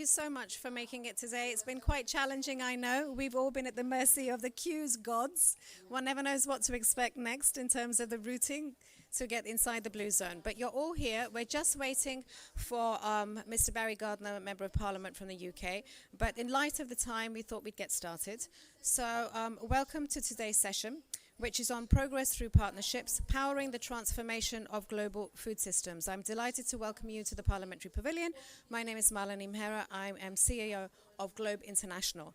you so much for making it today. It's been quite challenging, I know. We've all been at the mercy of the queues gods. One never knows what to expect next in terms of the routing to get inside the blue zone. But you're all here. We're just waiting for Mr. Barry Gardiner, Member of Parliament from the UK. But in light of the time, we thought we'd get started. So welcome to today's session, which is on progress through partnerships, powering the transformation of global food systems. I'm delighted to welcome you to the Parliamentary Pavilion. My name is Malini Mehra. I am CEO of Globe International.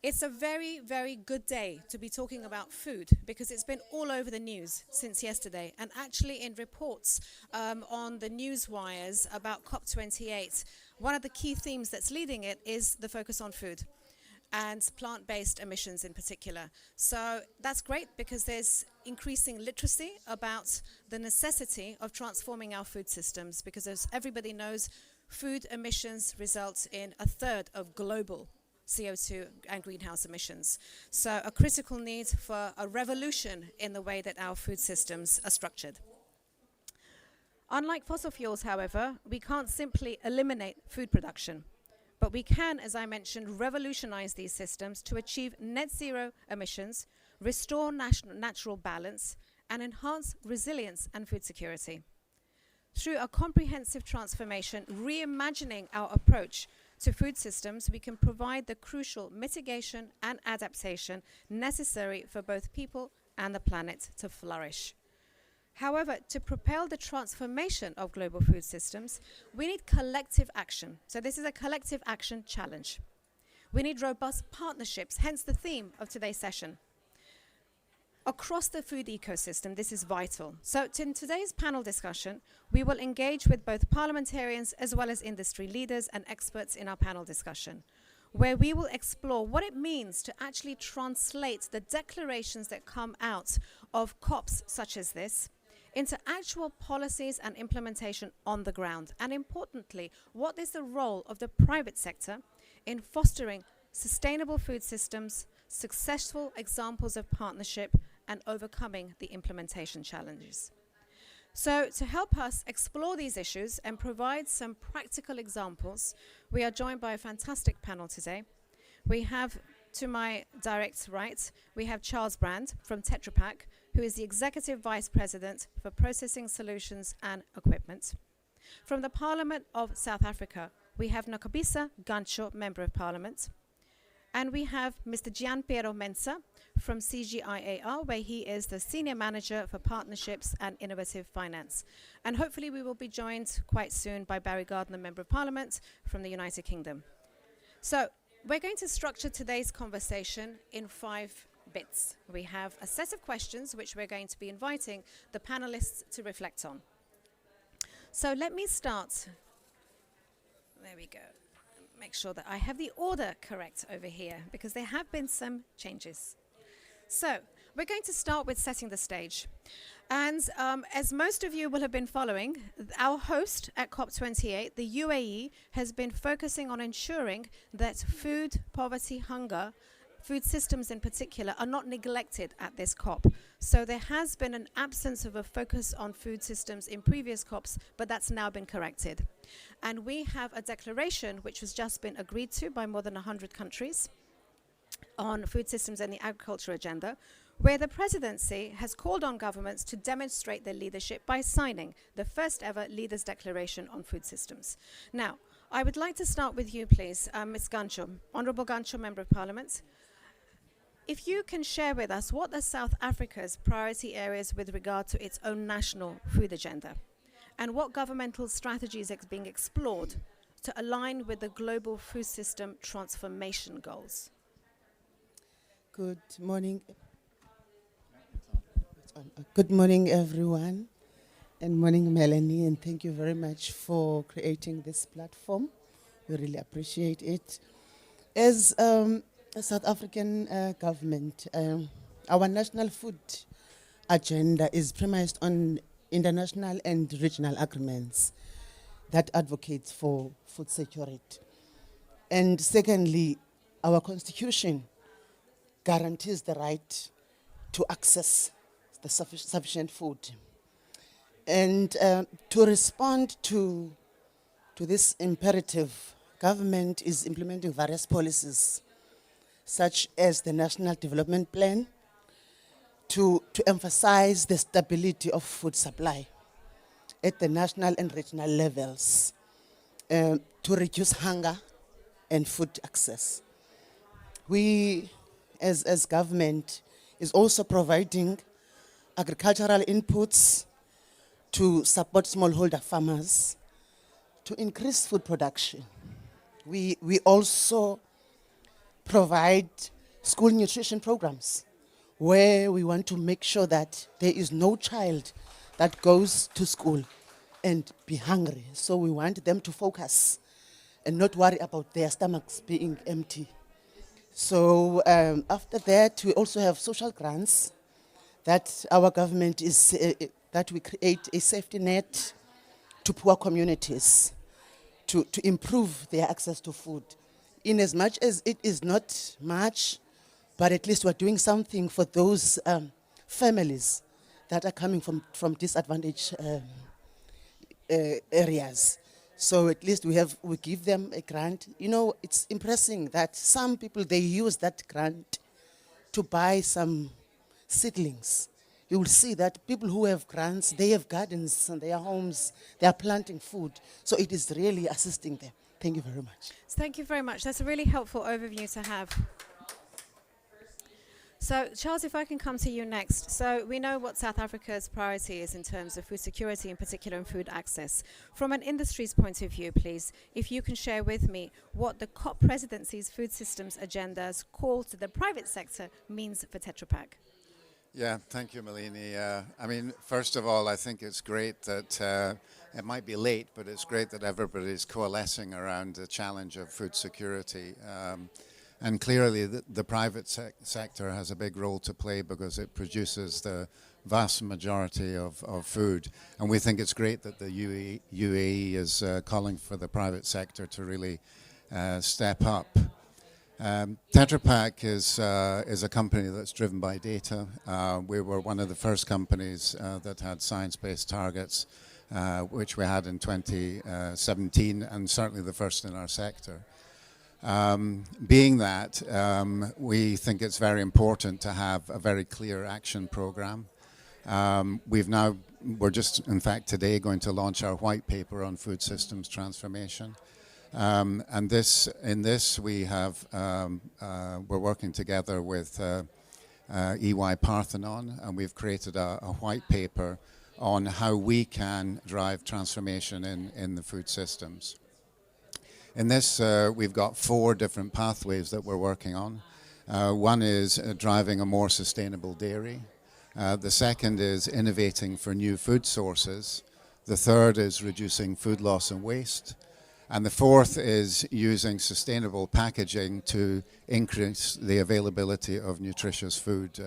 It's a very, very good day to be talking about food because it's been all over the news since yesterday. And actually in reports on the news wires about COP28, one of the key themes that's leading it is the focus on food and plant-based emissions in particular. So that's great because there's increasing literacy about the necessity of transforming our food systems because as everybody knows, food emissions result in a third of global CO2 and greenhouse emissions. So a critical need for a revolution in the way that our food systems are structured. Unlike fossil fuels, however, we can't simply eliminate food production. But we can, as I mentioned, revolutionize these systems to achieve net zero emissions, restore natural balance, and enhance resilience and food security. Through a comprehensive transformation, reimagining our approach to food systems, we can provide the crucial mitigation and adaptation necessary for both people and the planet to flourish. However, to propel the transformation of global food systems, we need collective action. So this is a collective action challenge. We need robust partnerships, hence the theme of today's session. Across the food ecosystem, this is vital. So in today's panel discussion, we will engage with both parliamentarians as well as industry leaders and experts in our panel discussion, where we will explore what it means to actually translate the declarations that come out of COPs such as this into actual policies and implementation on the ground. And importantly, what is the role of the private sector in fostering sustainable food systems, successful examples of partnership, and overcoming the implementation challenges. So to help us explore these issues and provide some practical examples, we are joined by a fantastic panel today. We have, to my direct right, we have Charles Brand from Tetra Pak, who is the Executive Vice President for Processing Solutions and Equipment. From the Parliament of South Africa, we have Nokabisa Gancho, Member of Parliament. And we have Mr. Gianpiero Mensa from CGIAR, where he is the Senior Manager for Partnerships and Innovative Finance. And hopefully we will be joined quite soon by Barry Gardiner, Member of Parliament from the United Kingdom. So we're going to structure today's conversation in 5 bits. We have a set of questions which we're going to be inviting the panelists to reflect on. So let me start. There we go. Make sure that I have the order correct over here because there have been some changes. So we're going to start with setting the stage. And as most of you will have been following, our host at COP28, the UAE, has been focusing on ensuring that food, poverty, hunger, food systems in particular, are not neglected at this COP. So there has been an absence of a focus on food systems in previous COPs, but that's now been corrected. And we have a declaration which has just been agreed to by more than 100 countries on food systems and the agriculture agenda, where the presidency has called on governments to demonstrate their leadership by signing the first ever Leaders' Declaration on Food Systems. Now, I would like to start with you, please, Ms. Gancho, Honourable Gancho, Member of Parliament. If you can share with us what are South Africa's priority areas with regard to its own national food agenda, and what governmental strategies are being explored to align with the global food system transformation goals. Good morning. Good morning, everyone, and morning, Melanie, and thank you very much for creating this platform. We really appreciate it. As a South African government, our national food agenda is premised on international and regional agreements that advocate for food security. And secondly, our constitution guarantees the right to access the sufficient food. And to respond to this imperative, government is implementing various policies, such as the National Development Plan, to emphasize the stability of food supply at the national and regional levels, to reduce hunger and food access. We, as government, is also providing agricultural inputs to support smallholder farmers to increase food production. We also provide school nutrition programs where we want to make sure that there is no child that goes to school and be hungry. So we want them to focus and not worry about their stomachs being empty. So after that, we also have social grants that our government is, that we create a safety net to poor communities to improve their access to food. In as much as it is not much, but at least we're doing something for those families that are coming from disadvantaged areas. So at least we give them a grant. You know, it's impressive that some people, they use that grant to buy some seedlings. You will see that people who have grants, they have gardens in their homes, they are planting food. So it is really assisting them. Thank you very much. Thank you very much. That's a really helpful overview to have. So, Charles, if I can come to you next. So, we know what South Africa's priority is in terms of food security, in particular in food access. From an industry's point of view, please, if you can share with me what the COP presidency's food systems agenda's call to the private sector means for Tetra Pak. Yeah, thank you, Malini. I mean, first of all, I think it's great that it might be late, but it's great that everybody's coalescing around the challenge of food security. And clearly, the private sector has a big role to play because it produces the vast majority of food. And we think it's great that the UAE is calling for the private sector to really step up. Tetra Pak is a company that's driven by data. We were one of the first companies that had science-based targets, which we had in 2017, and certainly the first in our sector. Being that, we think it's very important to have a very clear action program. We're just, in fact, today going to launch our white paper on food systems transformation. And in this we have, we're working together with EY Parthenon, and we've created a white paper on how we can drive transformation in the food systems. In this, we've got 4 different pathways that we're working on. One is driving a more sustainable dairy. The second is innovating for new food sources. The third is reducing food loss and waste. And the fourth is using sustainable packaging to increase the availability of nutritious food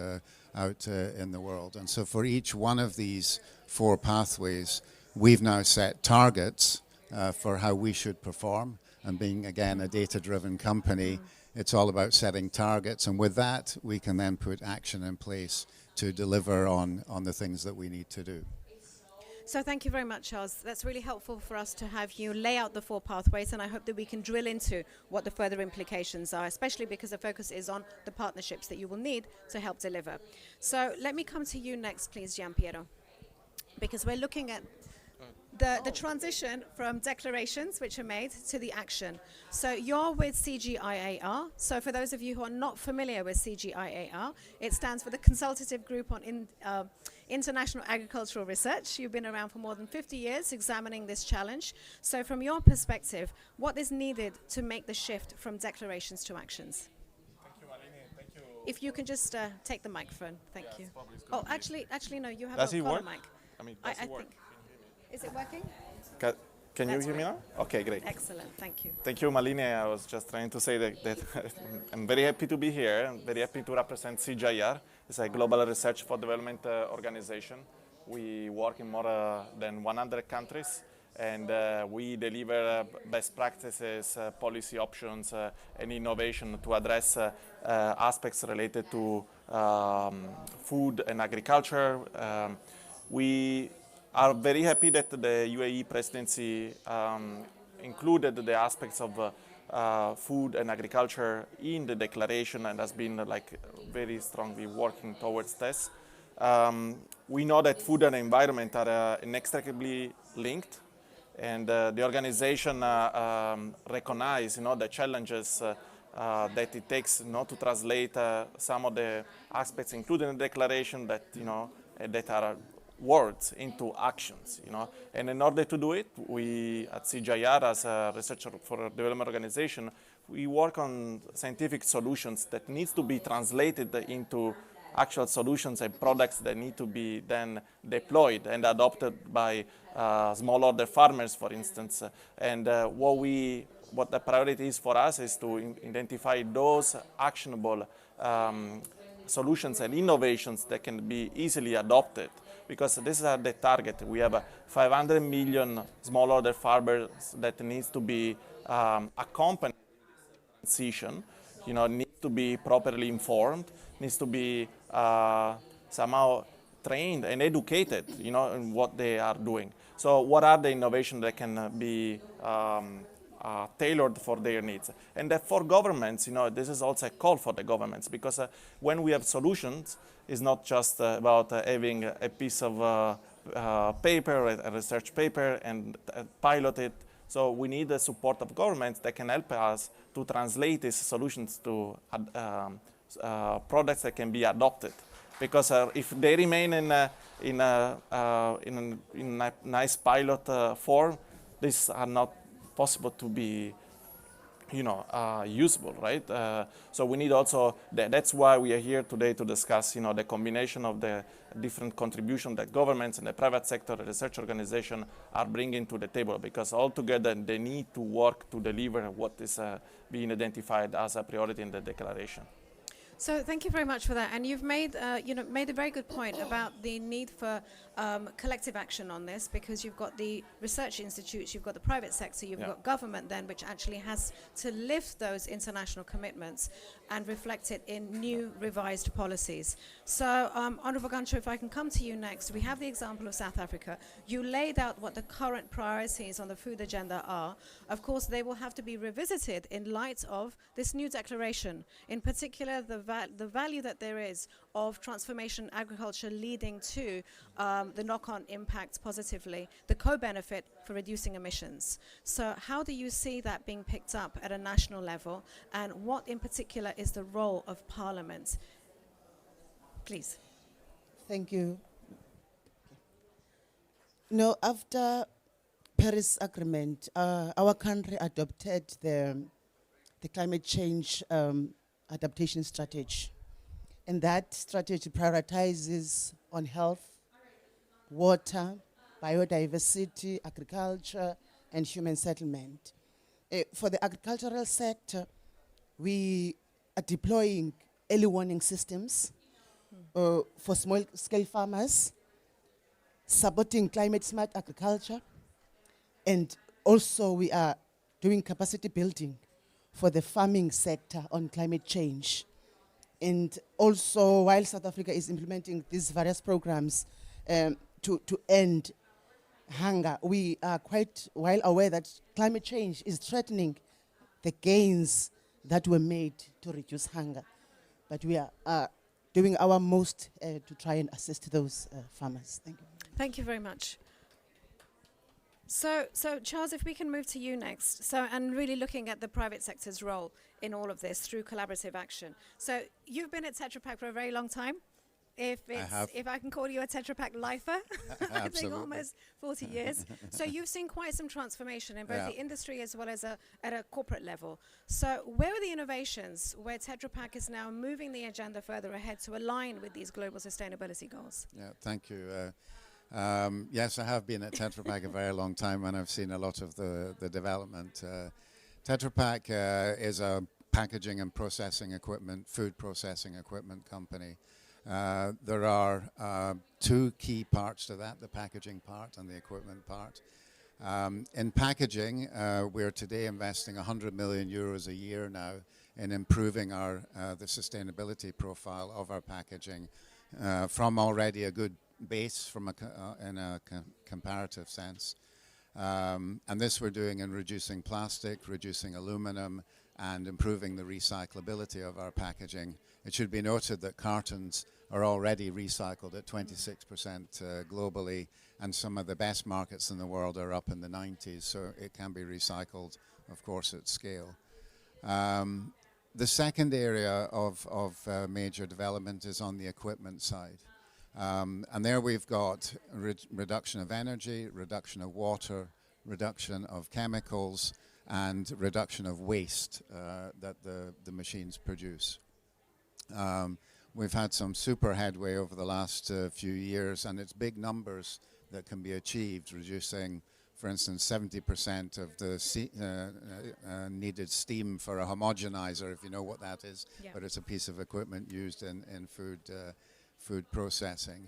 out in the world. And so for each one of these 4 pathways, we've now set targets for how we should perform. And being, again, a data-driven company, it's all about setting targets. And with that, we can then put action in place to deliver on the things that we need to do. So thank you very much, Charles. That's really helpful for us to have you lay out the 4 pathways, and I hope that we can drill into what the further implications are, especially because the focus is on the partnerships that you will need to help deliver. So let me come to you next, please, Gianpiero, because we're looking at the transition from declarations which are made to the action. So you're with CGIAR. So for those of you who are not familiar with CGIAR, it stands for the Consultative Group on International Agricultural Research. You've been around for more than 50 years examining this challenge. So from your perspective, what is needed to make the shift from declarations to actions? Thank you, Malini. Thank you. If you can just take the microphone. Thank you. Oh, actually, no, you have Does a it collar work? mic. I mean, does it work? Think. Is it working? Can you That's hear me right. now? Okay, great. Excellent. Thank you. Thank you, Malini. I was just trying to say that I'm very happy to be here. I'm very happy to represent CGIAR. It's a global research for development organization. We work in more than 100 countries, and we deliver best practices, policy options, and innovation to address aspects related to food and agriculture. We are very happy that the UAE presidency included the aspects of food and agriculture in the declaration and has been very strongly working towards this. We know that food and environment are inextricably linked, and the organization recognize the challenges that it takes to translate some of the aspects included in the declaration that that are words into actions. And in order to do it, we at CGIAR, as a research for development organization, we work on scientific solutions that needs to be translated into actual solutions and products that need to be then deployed and adopted by smallholder farmers, for instance. And what the priority is for us is to identify those actionable solutions and innovations that can be easily adopted, because this is the target. We have 500 million smallholder farmers that needs to be accompanied in this transition, needs to be properly informed, needs to be somehow trained and educated, in what they are doing. So what are the innovations that can be tailored for their needs? And for governments, this is also a call for the governments, because when we have solutions, it's not just about having a piece of paper, a research paper, and pilot it. So we need the support of governments that can help us to translate these solutions to products that can be adopted. Because if they remain in a nice pilot form, these are not possible to be usable, right? So we need also, that's why we are here today to discuss, the combination of the different contributions that governments and the private sector, the research organization are bringing to the table, because altogether they need to work to deliver what is being identified as a priority in the declaration. So thank you very much for that. And you've made a very good point about the need for collective action on this, because you've got the research institutes, you've got the private sector, you've got government then, which actually has to lift those international commitments and reflect it in new revised policies. So Honourable Gancho, if I can come to you next. We have the example of South Africa. You laid out what the current priorities on the food agenda are. Of course, they will have to be revisited in light of this new declaration, in particular the value that there is of transformation agriculture leading to the knock-on impact positively, the co-benefit for reducing emissions. So how do you see that being picked up at a national level, and what in particular is the role of Parliament? Please. Thank you. After Paris Agreement, our country adopted the climate change adaptation strategy. And that strategy prioritizes on health, water, biodiversity, agriculture, and human settlement. For the agricultural sector, we are deploying early warning systems for small-scale farmers, supporting climate-smart agriculture, and also we are doing capacity building for the farming sector on climate change. And also, while South Africa is implementing these various programs to end hunger, we are quite well aware that climate change is threatening the gains that were made to reduce hunger. But we are doing our most to try and assist those farmers. Thank you. Thank you very much. So Charles, if we can move to you next. So, and really looking at the private sector's role in all of this through collaborative action. So you've been at Tetra Pak for a very long time. If I can call you a Tetra Pak lifer, I think almost 40 years. So you've seen quite some transformation in both the industry as well as at a corporate level. So where are the innovations where Tetra Pak is now moving the agenda further ahead to align with these global sustainability goals? Yeah, thank you. Yes, I have been at Tetra Pak a very long time, and I've seen a lot of the development. Tetra Pak is a packaging and processing equipment, food processing equipment company. There are two key parts to that, the packaging part and the equipment part. In packaging, we're today investing 100 million euros a year now in improving the sustainability profile of our packaging from already a good base in a comparative sense. And this we're doing in reducing plastic, reducing aluminum, and improving the recyclability of our packaging. It should be noted that cartons are already recycled at 26% globally, and some of the best markets in the world are up in the 90s, so it can be recycled, of course, at scale. The second area of major development is on the equipment side. And there we've got reduction of energy, reduction of water, reduction of chemicals, and reduction of waste that the machines produce. We've had some super headway over the last few years, and it's big numbers that can be achieved, reducing, for instance, 70% of the needed steam for a homogenizer, if you know what that is, Yeah. but it's a piece of equipment used in food processing.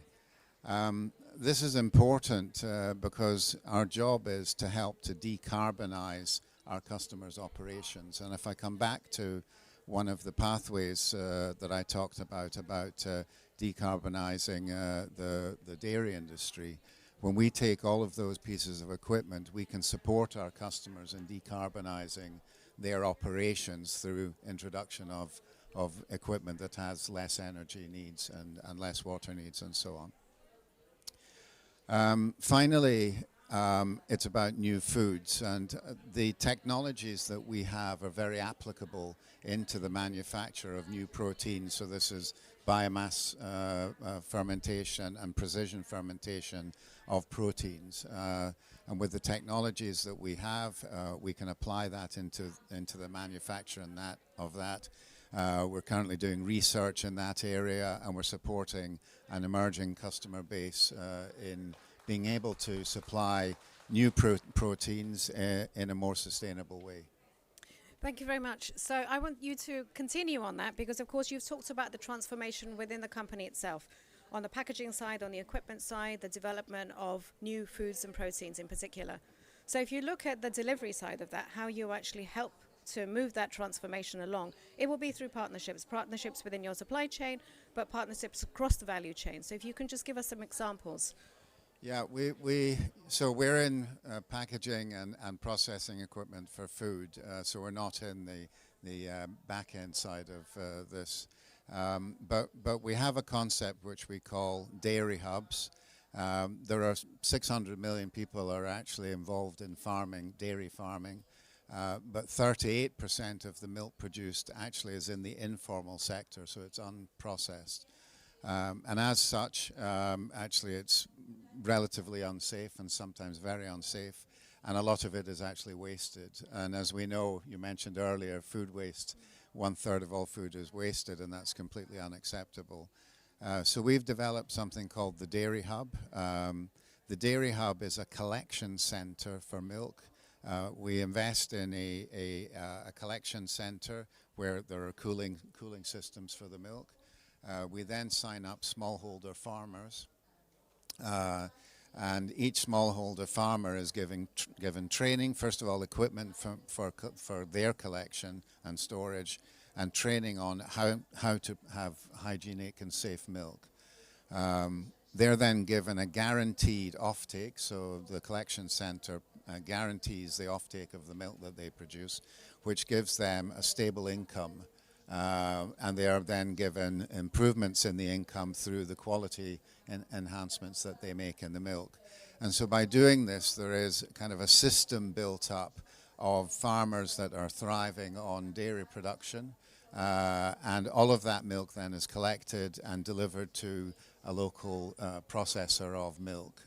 This is important because our job is to help to decarbonize our customers' operations. And if I come back to one of the pathways that I talked about decarbonizing the dairy industry, when we take all of those pieces of equipment, we can support our customers in decarbonizing their operations through introduction of equipment that has less energy needs and less water needs and so on. Finally, it's about new foods, and the technologies that we have are very applicable into the manufacture of new proteins. So this is biomass fermentation and precision fermentation of proteins. And with the technologies that we have, we can apply that into the manufacture of that. We're currently doing research in that area, and we're supporting an emerging customer base in being able to supply new proteins in a more sustainable way. Thank you very much. So I want you to continue on that because, of course, you've talked about the transformation within the company itself, on the packaging side, on the equipment side, the development of new foods and proteins in particular. So if you look at the delivery side of that, how you actually help to move that transformation along, it will be through partnerships within your supply chain, but partnerships across the value chain. So if you can just give us some examples. Yeah, so we're in packaging and processing equipment for food, so we're not in the back end side of this. But we have a concept which we call dairy hubs. There are 600 million people are actually involved in farming, dairy farming, but 38% of the milk produced actually is in the informal sector, so it's unprocessed. And as such, actually it's relatively unsafe and sometimes very unsafe, and a lot of it is actually wasted. And as we know, you mentioned earlier, food waste, 1/3 of all food is wasted, and that's completely unacceptable. So we've developed something called the Dairy Hub. The Dairy Hub is a collection center for milk. We invest in a collection center where there are cooling systems for the milk. We then sign up smallholder farmers, and each smallholder farmer is given training, first of all, equipment for their collection and storage, and training on how to have hygienic and safe milk. They're then given a guaranteed offtake, so the collection center guarantees the offtake of the milk that they produce, which gives them a stable income. And they are then given improvements in the income through the quality enhancements that they make in the milk. And so by doing this, there is kind of a system built up of farmers that are thriving on dairy production, and all of that milk then is collected and delivered to a local processor of milk.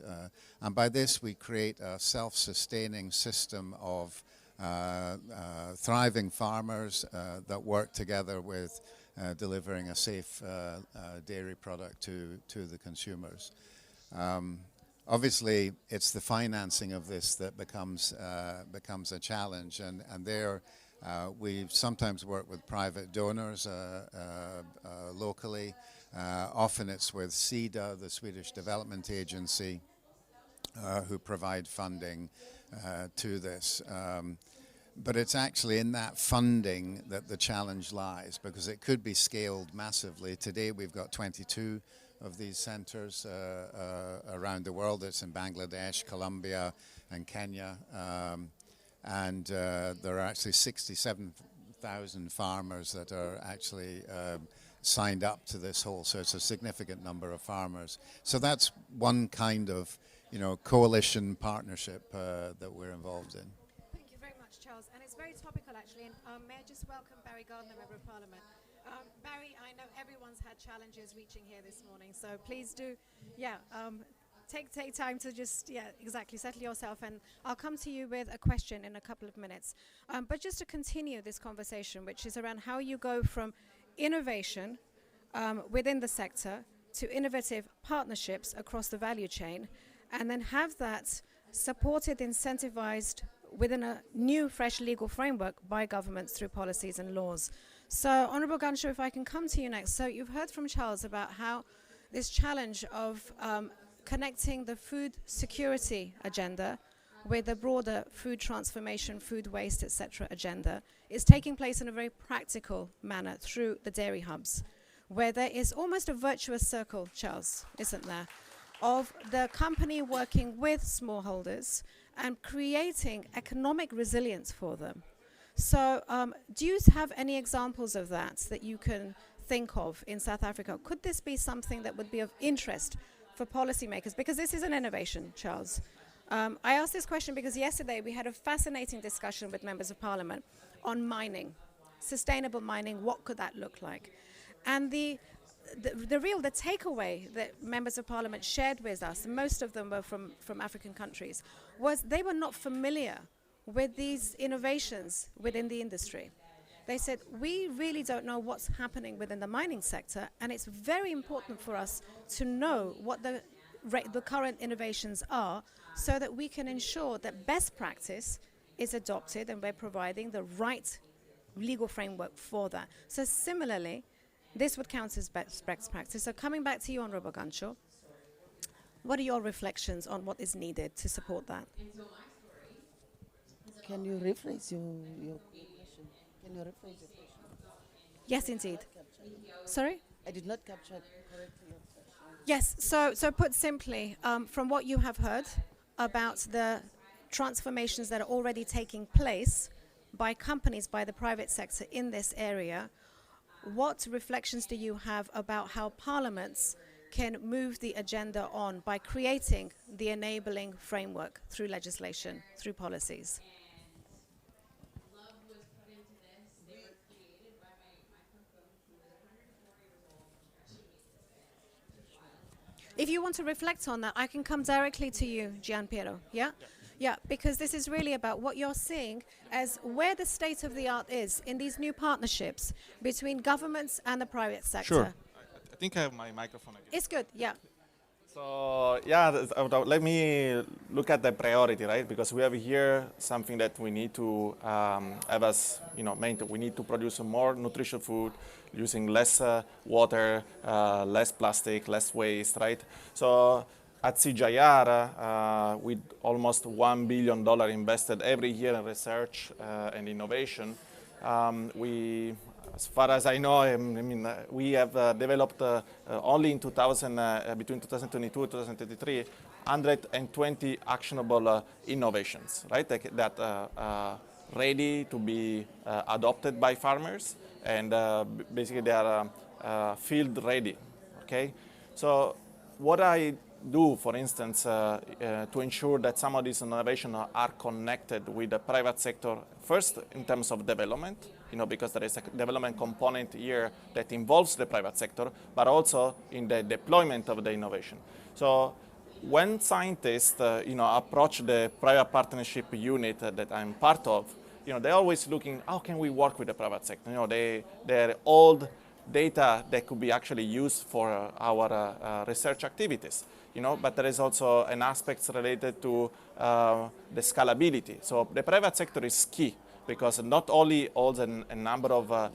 And by this, we create a self-sustaining system of thriving farmers that work together with delivering a safe dairy product to the consumers. Obviously, it's the financing of this that becomes a challenge, and there we sometimes work with private donors locally. Often it's with SIDA, the Swedish Development Agency, who provide funding to this. But it's actually in that funding that the challenge lies, because it could be scaled massively. Today we've got 22 of these centers around the world. It's in Bangladesh, Colombia, and Kenya. And there are actually 67,000 farmers that are actually signed up to this whole, so it's a significant number of farmers. So that's one kind of, coalition partnership that we're involved in. Thank you very much, Charles. And it's very topical, actually. And may I just welcome Barry Gardner, Member of Parliament. Barry, I know everyone's had challenges reaching here this morning, so please do, take time to just, exactly, settle yourself. And I'll come to you with a question in a couple of minutes. But just to continue this conversation, which is around how you go from innovation within the sector to innovative partnerships across the value chain, and then have that supported, incentivized within a new, fresh legal framework by governments through policies and laws. So, Honourable Gansho, if I can come to you next. So you've heard from Charles about how this challenge of connecting the food security agenda with the broader food transformation, food waste, etc. agenda is taking place in a very practical manner through the dairy hubs, where there is almost a virtuous circle, Charles, isn't there, of the company working with smallholders and creating economic resilience for them. So do you have any examples of that you can think of in South Africa? Could this be something that would be of interest for policymakers? Because this is an innovation, Charles. I asked this question because yesterday we had a fascinating discussion with members of Parliament on mining, sustainable mining. What could that look like? And the takeaway that members of Parliament shared with us, most of them were from African countries, was they were not familiar with these innovations within the industry. They said, we really don't know what's happening within the mining sector, and it's very important for us to know what the current innovations are, so that we can ensure that best practice is adopted and we're providing the right legal framework for that. So similarly, this would count as best practice. So coming back to you, Honourable Gansho, what are your reflections on what is needed to support that? Can you rephrase your question? Can you rephrase your question? Yes, indeed. Sorry? I did not capture correctly your question. Yes, so put simply, from what you have heard about the transformations that are already taking place by companies, by the private sector in this area, what reflections do you have about how parliaments can move the agenda on by creating the enabling framework through legislation, through policies? If you want to reflect on that, I can come directly to you, Gianpiero, yeah? Yeah, because this is really about what you're seeing as where the state of the art is in these new partnerships between governments and the private sector. Sure. I think I have my microphone again. It's good, yeah. So let me look at the priority, right? Because we have here something that we need to have as, we need to produce more nutritious food using less water, less plastic, less waste, right? So at CGIAR, with almost $1 billion invested every year in research and innovation, we, as far as I know, we have developed only in between 2022 and 2023, 120 actionable innovations, right? That are ready to be adopted by farmers, and basically they are field ready, okay? So what I do, for instance, to ensure that some of these innovations are connected with the private sector, first in terms of development, because there is a development component here that involves the private sector, but also in the deployment of the innovation. So when scientists, approach the private partnership unit that I'm part of, they're always looking, how can we work with the private sector? They're old data that could be actually used for our research activities. But there is also an aspect related to the scalability. So the private sector is key, because not only holds a number of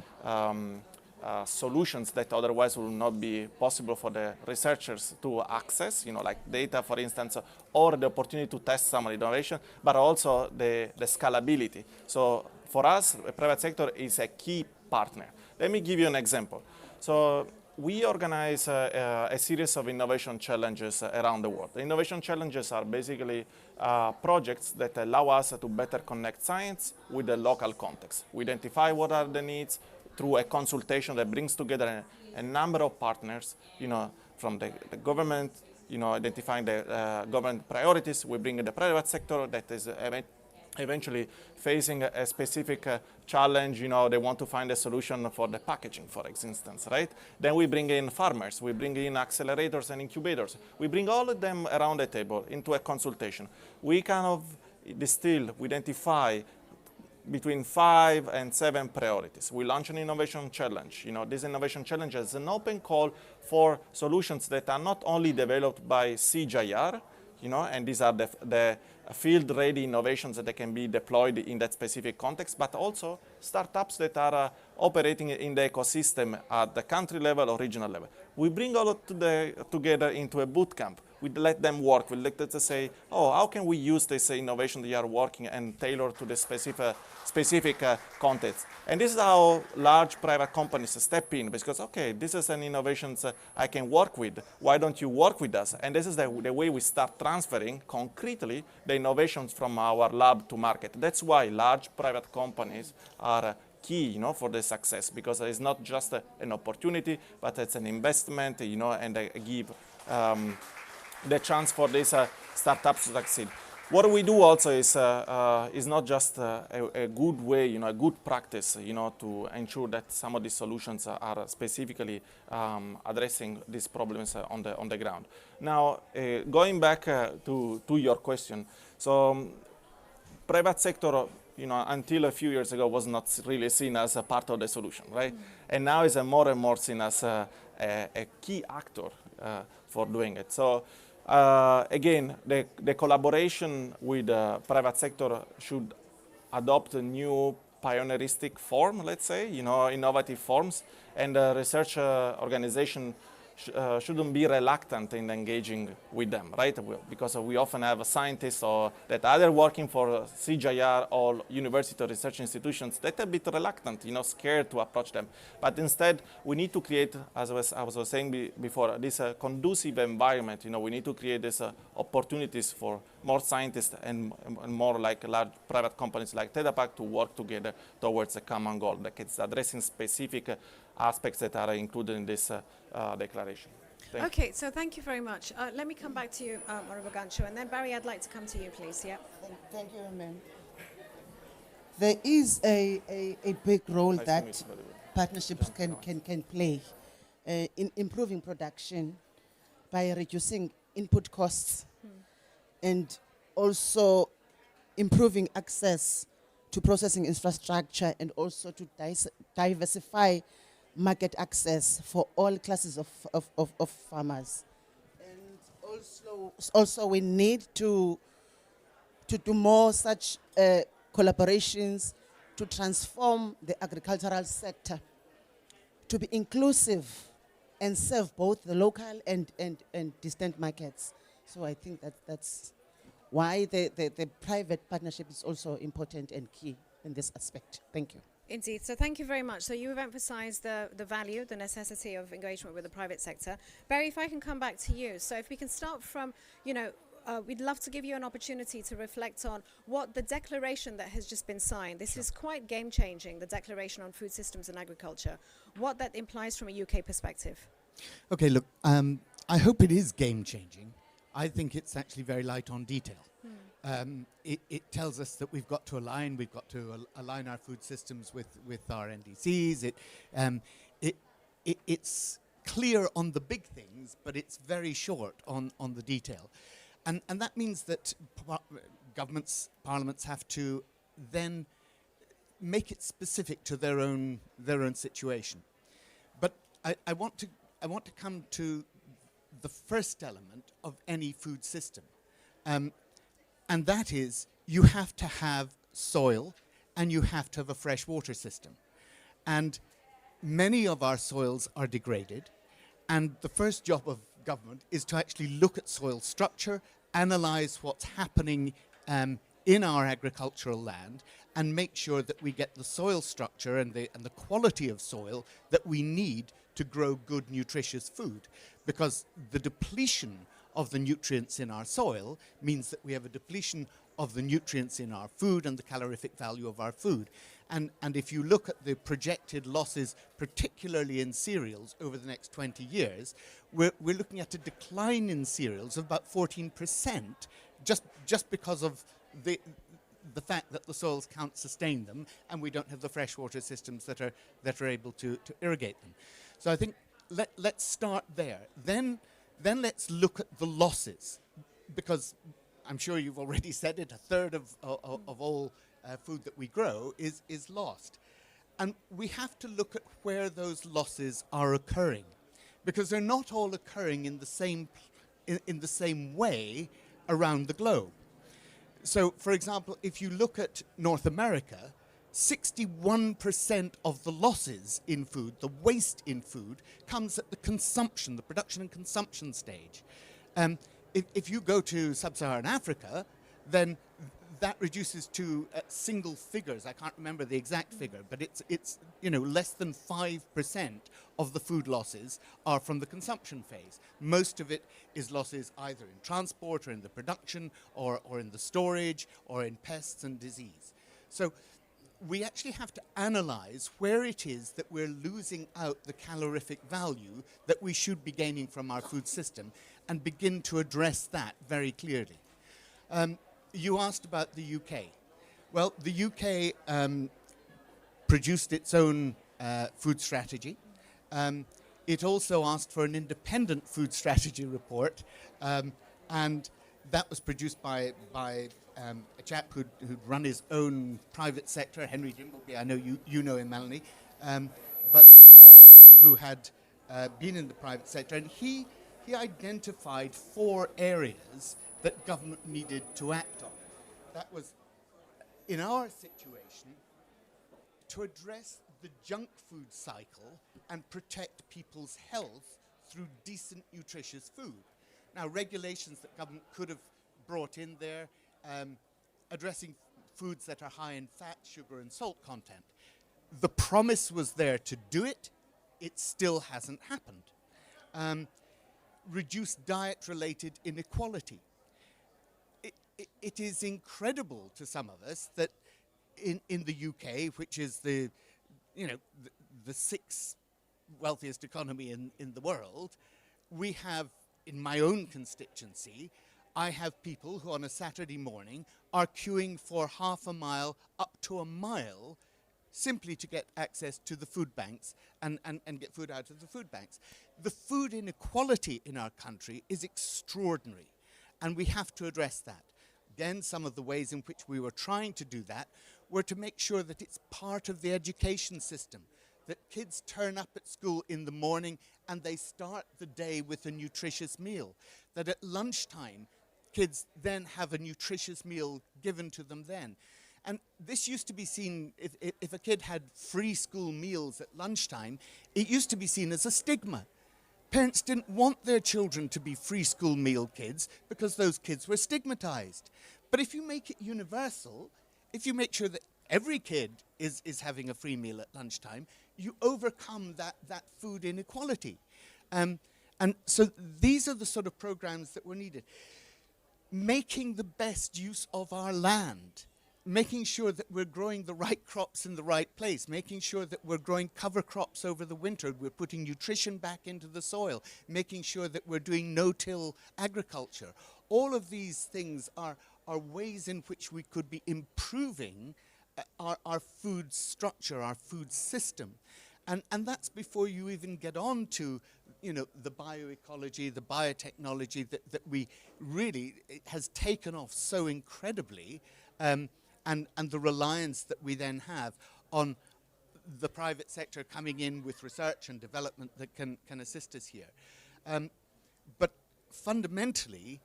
solutions that otherwise will not be possible for the researchers to access, like data, for instance, or the opportunity to test some innovation, but also the scalability. So for us, the private sector is a key partner. Let me give you an example. So we organize a series of innovation challenges around the world. The innovation challenges are basically projects that allow us to better connect science with the local context. We identify what are the needs through a consultation that brings together a number of partners, from the government, identifying the government priorities. We bring in the private sector that is eventually facing a specific challenge. They want to find a solution for the packaging, for instance, right? Then we bring in farmers, we bring in accelerators and incubators. We bring all of them around the table into a consultation. We kind of distill, we identify between 5 and 7 priorities. We launch an innovation challenge. This innovation challenge is an open call for solutions that are not only developed by CGIAR, and these are the field-ready innovations that can be deployed in that specific context, but also startups that are operating in the ecosystem at the country level or regional level. We bring all of together into a boot camp. We let them work. We let them say, how can we use this innovation that you are working and tailor to the specific context? And this is how large private companies step in, because, this is an innovation I can work with. Why don't you work with us? And this is the way we start transferring concretely the innovations from our lab to market. That's why large private companies are key, for the success, because it's not just an opportunity, but it's an investment, and they give the chance for these startups to succeed. What we do also is not just a good way, a good practice, to ensure that some of these solutions are specifically addressing these problems on the ground. Now, going back to your question, so private sector, until a few years ago was not really seen as a part of the solution, right? And now is more and more seen as a key actor for doing it. So again, the collaboration with the private sector should adopt a new pioneeristic form, let's say, innovative forms, and the research organization shouldn't be reluctant in engaging with them, right? Because we often have scientists that are either working for CGIAR or university or research institutions that are a bit reluctant, scared to approach them. But instead, we need to create, as I was saying before, this conducive environment. We need to create these opportunities for more scientists and more like large private companies like TEDAPAC to work together towards a common goal that is addressing specific aspects that are included in this declaration. Okay, so thank you very much. Let me come back to you, Honorable Gancho, and then Barry, I'd like to come to you, please. Yeah. Thank you, ma'am. There is a big role that partnerships can play in improving production by reducing input costs and also improving access to processing infrastructure and also to diversify market access for all classes of farmers. And also we need to do more such collaborations to transform the agricultural sector to be inclusive and serve both the local and distant markets. So I think that's why the private partnership is also important and key in this aspect. Thank you. Indeed. So thank you very much. So you have emphasized the value, the necessity of engagement with the private sector. Barry, if I can come back to you. So if we can start from, we'd love to give you an opportunity to reflect on what the declaration that has just been signed. This is quite game-changing, the Declaration on Food Systems and Agriculture. What that implies from a UK perspective. Okay, look, I hope it is game-changing. I think it's actually very light on detail. It tells us that we've got to align our food systems with our NDCs. It's clear on the big things, but it's very short on the detail. And that means that governments, parliaments have to then make it specific to their own situation. But I want to come to the first element of any food system. And that is, you have to have soil and you have to have a fresh water system. And many of our soils are degraded. And the first job of government is to actually look at soil structure, analyze what's happening in our agricultural land, and make sure that we get the soil structure and the quality of soil that we need to grow good, nutritious food, because the depletion of the nutrients in our soil means that we have a depletion of the nutrients in our food and the calorific value of our food. And if you look at the projected losses, particularly in cereals, over the next 20 years, we're looking at a decline in cereals of about 14%, just because of the fact that the soils can't sustain them, and we don't have the freshwater systems that are able to irrigate them. So I think let's start there. Then let's look at the losses, because I'm sure you've already said it, a third of all food that we grow is lost. And we have to look at where those losses are occurring, because they're not all occurring in the same way around the globe. So, for example, if you look at North America, 61% of the losses in food, the waste in food, comes at the production and consumption stage. If you go to sub-Saharan Africa, then that reduces to single figures. I can't remember the exact figure, but it's less than 5% of the food losses are from the consumption phase. Most of it is losses either in transport or in the production or in the storage or in pests and disease. So we actually have to analyze where it is that we're losing out the calorific value that we should be gaining from our food system, and begin to address that very clearly. You asked about the UK. Well, the UK produced its own food strategy. It also asked for an independent food strategy report, and that was produced by a chap who'd run his own private sector, Henry Dimbleby. I know you know him, Melanie, but who had been in the private sector, and he identified 4 areas that government needed to act on. That was, in our situation, to address the junk food cycle and protect people's health through decent, nutritious food. Now, regulations that government could have brought in there, addressing foods that are high in fat, sugar, and salt content. The promise was there to do it. It still hasn't happened. Reduce diet-related inequality. It is incredible to some of us that in the UK, which is the 6th wealthiest economy in the world, we have, in my own constituency, I have people who on a Saturday morning are queuing for half a mile up to a mile simply to get access to the food banks and get food out of the food banks. The food inequality in our country is extraordinary, and we have to address that. Again, some of the ways in which we were trying to do that were to make sure that it's part of the education system, that kids turn up at school in the morning and they start the day with a nutritious meal, that at lunchtime kids then have a nutritious meal given to them then. And this used to be seen, if a kid had free school meals at lunchtime, it used to be seen as a stigma. Parents didn't want their children to be free school meal kids because those kids were stigmatized. But if you make it universal, if you make sure that every kid is having a free meal at lunchtime, you overcome that food inequality. And so these are the sort of programs that were needed. Making the best use of our land, making sure that we're growing the right crops in the right place, making sure that we're growing cover crops over the winter, we're putting nutrition back into the soil, making sure that we're doing no-till agriculture. All of these things are ways in which we could be improving our food structure, our food system. And that's before you even get on to, the bioecology, the biotechnology that we really, it has taken off so incredibly, and the reliance that we then have on the private sector coming in with research and development that can assist us here. But fundamentally,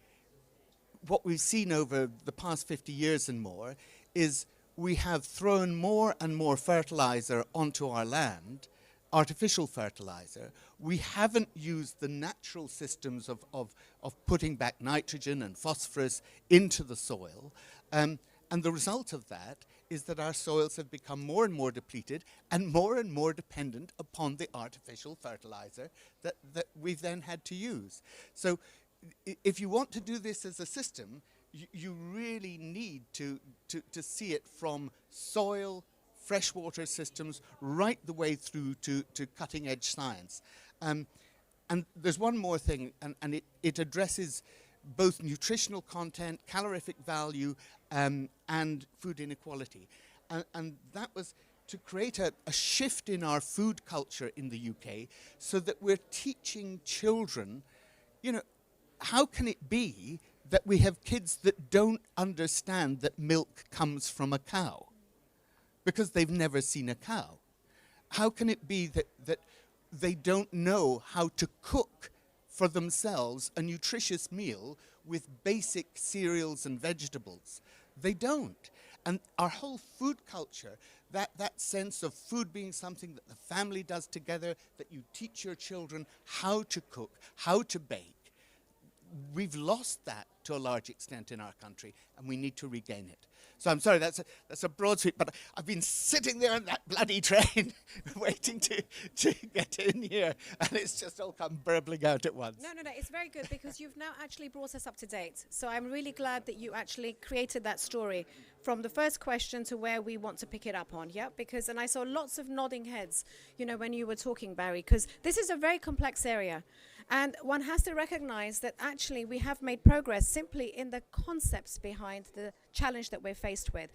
what we've seen over the past 50 years and more is we have thrown more and more fertilizer onto our land, artificial fertilizer. We haven't used the natural systems of putting back nitrogen and phosphorus into the soil. And the result of that is that our soils have become more and more depleted and more dependent upon the artificial fertilizer that we've then had to use. So if you want to do this as a system, you really need to see it from soil, freshwater systems, right the way through to cutting edge science. And there's one more thing, and it addresses both nutritional content, calorific value, and food inequality. And that was to create a shift in our food culture in the UK so that we're teaching children, how can it be that we have kids that don't understand that milk comes from a cow because they've never seen a cow? How can it be that they don't know how to cook for themselves a nutritious meal with basic cereals and vegetables? They don't. And our whole food culture, that sense of food being something that the family does together, that you teach your children how to cook, how to bake, we've lost that to a large extent in our country, and we need to regain it. So I'm sorry, that's a broad sweep, but I've been sitting there on that bloody train waiting to get in here, and it's just all come burbling out at once. No, it's very good because you've now actually brought us up to date. So I'm really glad that you actually created that story from the first question to where we want to pick it up on, yeah? Because, and I saw lots of nodding heads, when you were talking, Barry, because this is a very complex area. And one has to recognize that actually we have made progress simply in the concepts behind the challenge that we're faced with.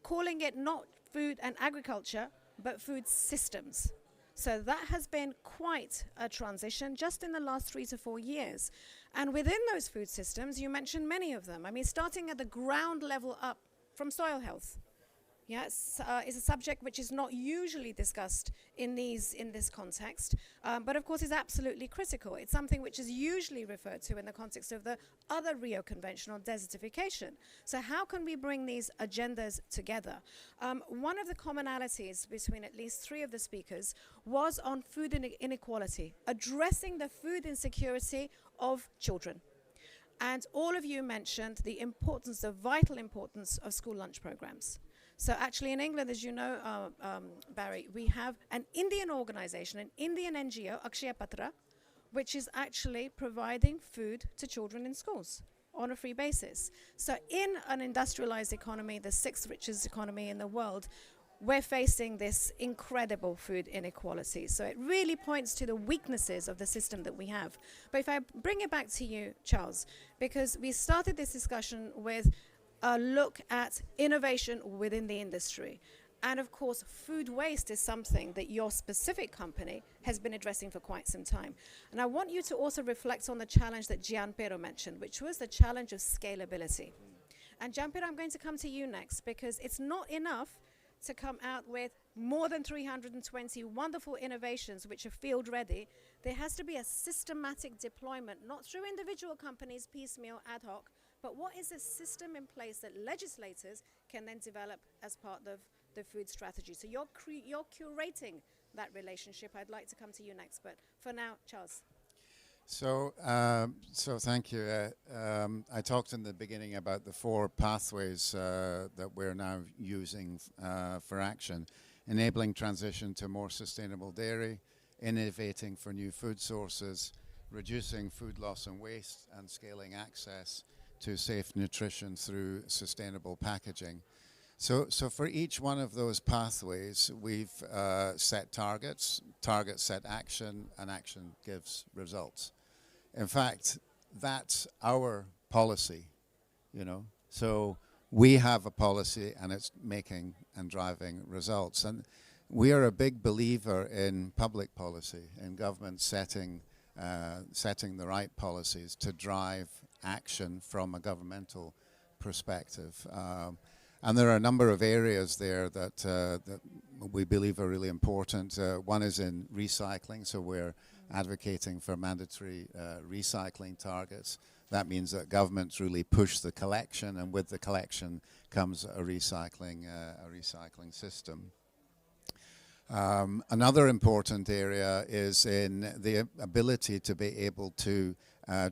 Calling it not food and agriculture, but food systems. So that has been quite a transition just in the last 3 to 4 years. And within those food systems, you mentioned many of them. I mean, starting at the ground level up from soil health. Yes, is a subject which is not usually discussed in this context, but of course is absolutely critical. It's something which is usually referred to in the context of the other Rio Convention on desertification. So how can we bring these agendas together? One of the commonalities between at least 3 of the speakers was on food inequality, addressing the food insecurity of children. And all of you mentioned the importance, the vital importance of school lunch programs. So actually in England, as you know, Barry, we have an Indian organization, an Indian NGO, Akshaya Patra, which is actually providing food to children in schools on a free basis. So in an industrialized economy, the 6th richest economy in the world, we're facing this incredible food inequality. So it really points to the weaknesses of the system that we have. But if I bring it back to you, Charles, because we started this discussion with a look at innovation within the industry. And of course, food waste is something that your specific company has been addressing for quite some time. And I want you to also reflect on the challenge that Gianpiero mentioned, which was the challenge of scalability. And Gianpiero, I'm going to come to you next, because it's not enough to come out with more than 320 wonderful innovations which are field ready. There has to be a systematic deployment, not through individual companies, piecemeal, ad hoc, but what is a system in place that legislators can then develop as part of the food strategy? So you're curating that relationship. I'd like to come to you next, but for now, Charles. So thank you. I talked in the beginning about the 4 pathways that we're now using for action: enabling transition to more sustainable dairy, innovating for new food sources, reducing food loss and waste, and scaling access to safe nutrition through sustainable packaging. So for each one of those pathways, we've set targets, targets set action, and action gives results. In fact, that's our policy, So we have a policy, and it's making and driving results. And we are a big believer in public policy, in government setting the right policies to drive action from a governmental perspective. And there are a number of areas there that we believe are really important. One is in recycling, so we're advocating for mandatory recycling targets. That means that governments really push the collection, and with the collection comes a recycling system. Another important area is in the ability to be able to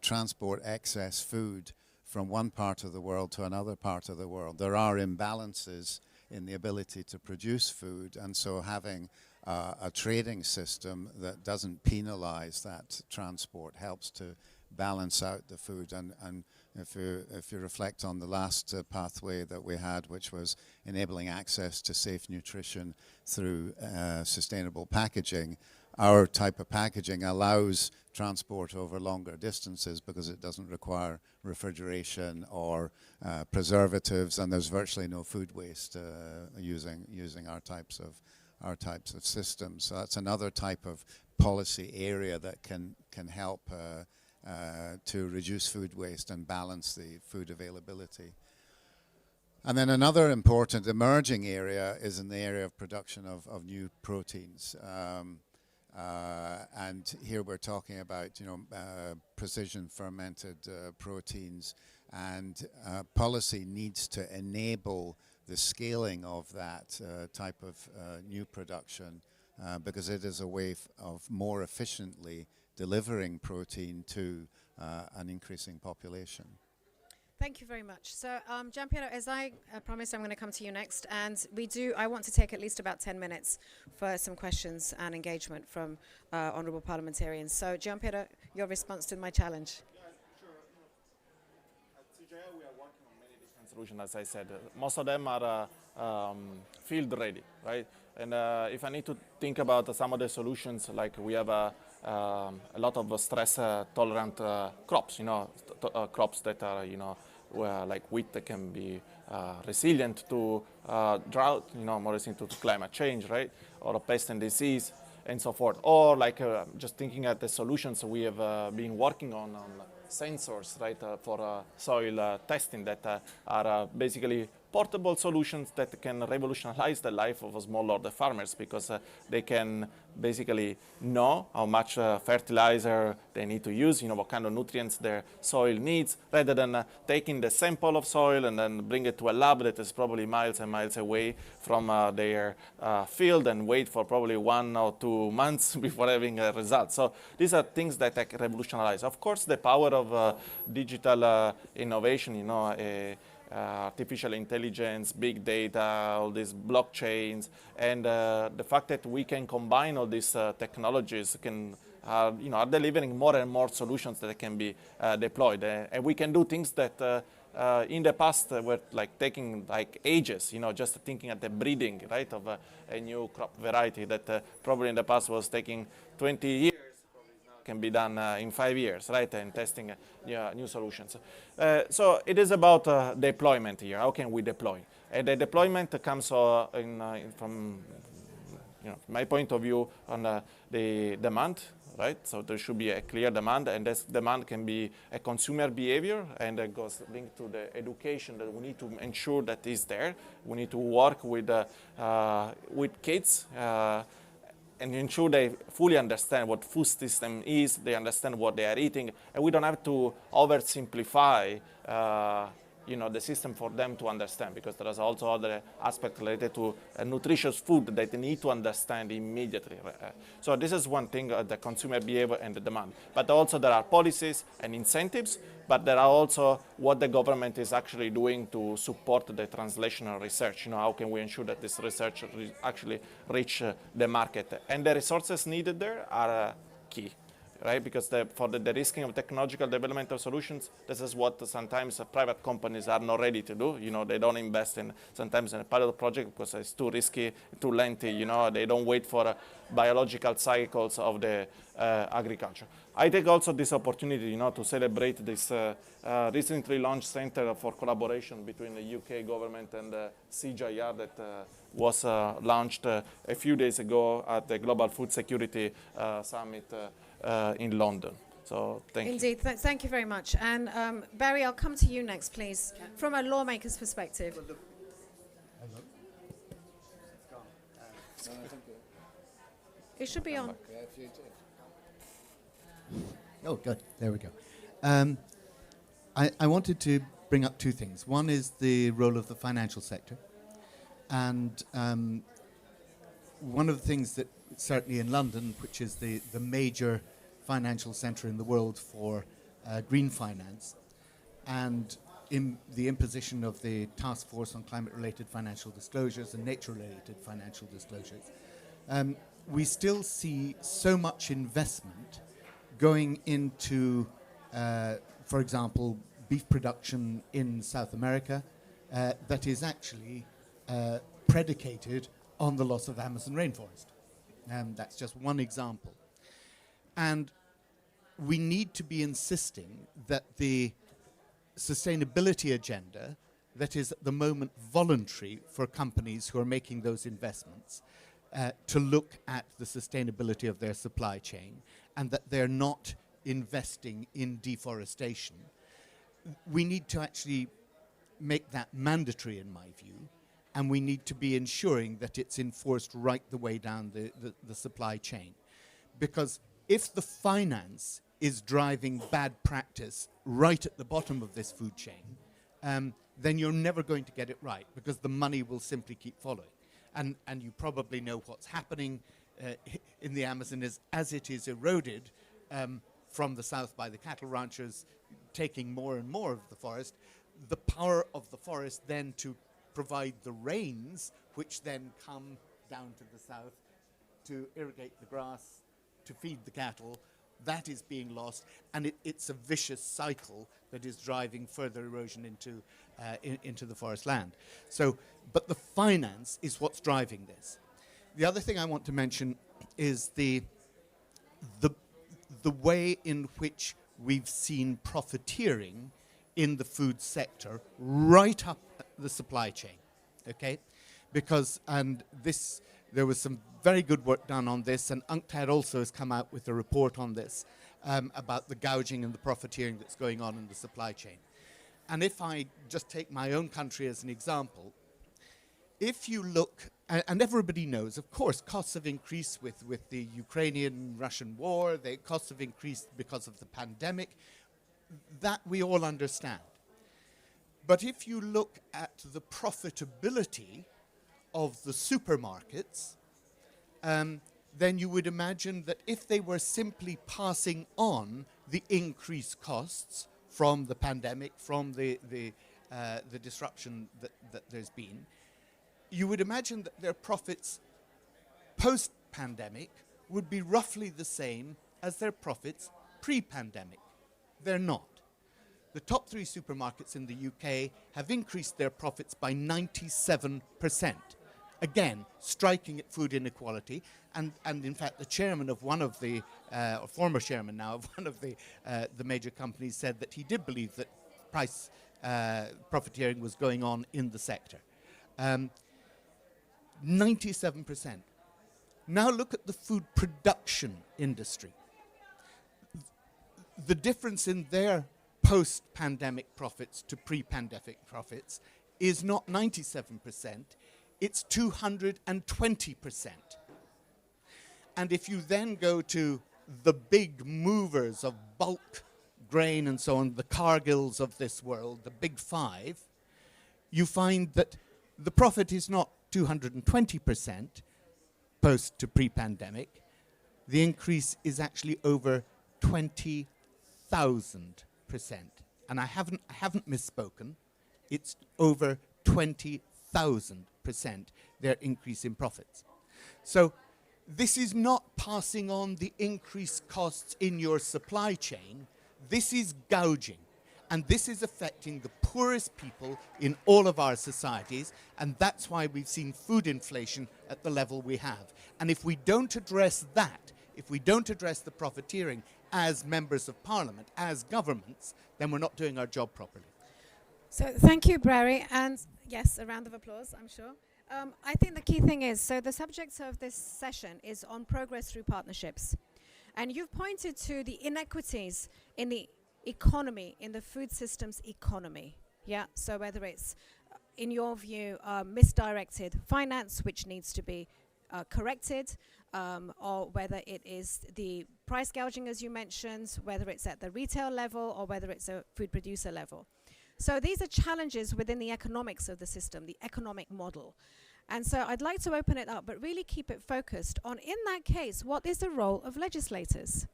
transport excess food from one part of the world to another part of the world. There are imbalances in the ability to produce food, and so having a trading system that doesn't penalize that transport helps to balance out the food. And if you reflect on the last pathway that we had, which was enabling access to safe nutrition through sustainable packaging, our type of packaging allows transport over longer distances because it doesn't require refrigeration or preservatives, and there's virtually no food waste using our types of systems. So that's another type of policy area that can help to reduce food waste and balance the food availability. And then another important emerging area is in the area of production of new proteins. And here we're talking about, precision fermented proteins, and policy needs to enable the scaling of that type of new production because it is a way of more efficiently delivering protein to an increasing population. Thank you very much. So, Gianpiero, as I promised, I'm going to come to you next, and I want to take at least about 10 minutes for some questions and engagement from honourable parliamentarians. So, Gianpiero, your response to my challenge. Yeah, sure. At CGI, we are working on many different solutions, as I said. Most of them are field ready, right? And if I need to think about some of the solutions, like we have a lot of stress tolerant crops, crops that are, where like wheat that can be resilient to drought, more resilient to climate change, right? Or pest and disease and so forth. Or like just thinking at the solutions we have been working on sensors, right, for soil testing that are basically portable solutions that can revolutionize the life of smallholder farmers because they can basically know how much fertilizer they need to use, what kind of nutrients their soil needs, rather than taking the sample of soil and then bring it to a lab that is probably miles and miles away from their field and wait for probably 1 or 2 months before having a result. So these are things that revolutionize. Of course, the power of digital innovation, artificial intelligence, big data, all these blockchains, and the fact that we can combine all these technologies are delivering more and more solutions that can be deployed, and we can do things that in the past were like taking like ages. Just thinking at the breeding, right, of a new crop variety that probably in the past was taking 20 years. Can be done in 5 years, right, and testing new solutions. So it is about deployment here. How can we deploy? And the deployment comes from my point of view on the demand, right? So there should be a clear demand, and this demand can be a consumer behavior, and it goes linked to the education that we need to ensure that is there. We need to work with kids. And ensure they fully understand what food system is, they understand what they are eating, and we don't have to oversimplify the system for them to understand, because there is also other aspects related to nutritious food that they need to understand immediately. So this is one thing, the consumer behavior and the demand. But also there are policies and incentives, but there are also what the government is actually doing to support the translational research. How can we ensure that this research actually reach the market? And the resources needed there are key. Right, because for the risking of technological development of solutions, this is what sometimes private companies are not ready to do. They don't invest sometimes in a pilot project because it's too risky, too lengthy. They don't wait for biological cycles of the agriculture. I take also this opportunity, to celebrate this recently launched Center for Collaboration between the UK government and the CGIAR that was launched a few days ago at the Global Food Security Summit in London. So thank you. Indeed, thank you very much. And Barry, I'll come to you next, please, from a lawmaker's perspective. It should be on. Oh, good. There we go. I wanted to bring up two things. One is the role of the financial sector. And one of the things that certainly in London, which is the major financial centre in the world for green finance, and the imposition of the Task Force on Climate-Related Financial Disclosures and Nature-Related Financial Disclosures, we still see so much investment going into, for example, beef production in South America that is actually predicated on the loss of Amazon rainforest. That's just one example. And we need to be insisting that the sustainability agenda that is at the moment voluntary for companies who are making those investments to look at the sustainability of their supply chain, and that they're not investing in deforestation. We need to actually make that mandatory, in my view, and we need to be ensuring that it's enforced right the way down the supply chain. Because if the finance is driving bad practice right at the bottom of this food chain, then you're never going to get it right, because the money will simply keep following. And you probably know what's happening in the Amazon is, as it is eroded from the south by the cattle ranchers taking more and more of the forest, the power of the forest then to provide the rains, which then come down to the south to irrigate the grass, to feed the cattle, that is being lost, and it's a vicious cycle that is driving further erosion into the forest land. So, but the finance is what's driving this. The other thing I want to mention is the way in which we've seen profiteering in the food sector right up the supply chain, okay? Because, and this, there was some very good work done on this, and UNCTAD also has come out with a report on this about the gouging and the profiteering that's going on in the supply chain. And if I just take my own country as an example, if you look, and everybody knows, of course, costs have increased with the Ukrainian-Russian war, the costs have increased because of the pandemic, that we all understand. But if you look at the profitability of the supermarkets, then you would imagine that if they were simply passing on the increased costs from the pandemic, from the disruption that there's been, you would imagine that their profits post-pandemic would be roughly the same as their profits pre-pandemic. They're not. The top 3 supermarkets in the UK have increased their profits by 97%. Again, striking at food inequality, and in fact the chairman of one of the, or former chairman now, of one of the major companies said that he did believe that price profiteering was going on in the sector. 97%. Now look at the food production industry. The difference in their post-pandemic profits to pre-pandemic profits is not 97%, it's 220%. And if you then go to the big movers of bulk grain and so on, the Cargills of this world, the big 5, you find that the profit is not 220% post to pre-pandemic. The increase is actually over 20,000%. And I haven't misspoken. It's over 20,000% their increase in profits. So this is not passing on the increased costs in your supply chain. This is gouging. And this is affecting the poorest people in all of our societies, and that's why we've seen food inflation at the level we have. And if we don't address that, if we don't address the profiteering as members of parliament, as governments, then we're not doing our job properly. So thank you, Brary, and yes, a round of applause, I'm sure. I think the key thing is, so the subject of this session is on progress through partnerships. And you've pointed to the inequities in the economy, in the food systems economy. Yeah, so whether it's, in your view, misdirected finance, which needs to be corrected, or whether it is the price gouging, as you mentioned, whether it's at the retail level or whether it's a food producer level. So these are challenges within the economics of the system, the economic model. And so I'd like to open it up, but really keep it focused on, in that case, what is the role of legislators?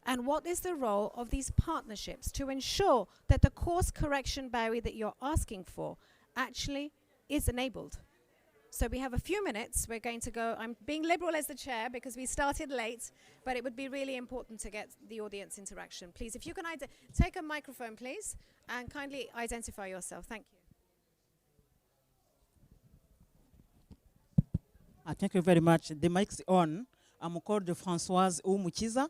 And what is the role of these partnerships to ensure that the course correction, Barry, that you're asking for actually is enabled? So we have a few minutes. We're going to go. I'm being liberal as the chair because we started late, but it would be really important to get the audience interaction. Please, if you can take a microphone, please, and kindly identify yourself. Thank you. Thank you very much. The mic's on. I'm called Françoise Umukiza.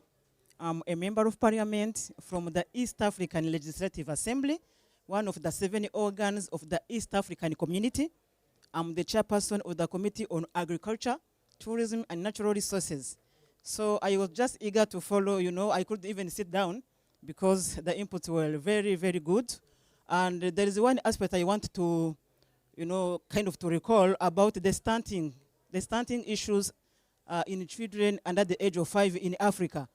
I'm a member of parliament from the East African Legislative Assembly, one of the 7 organs of the East African community. I'm the chairperson of the Committee on Agriculture, Tourism and Natural Resources. So I was just eager to follow, I couldn't even sit down because the inputs were very, very good. And there is one aspect I want to, kind of to recall about the stunting issues in children under the age of 5 in Africa.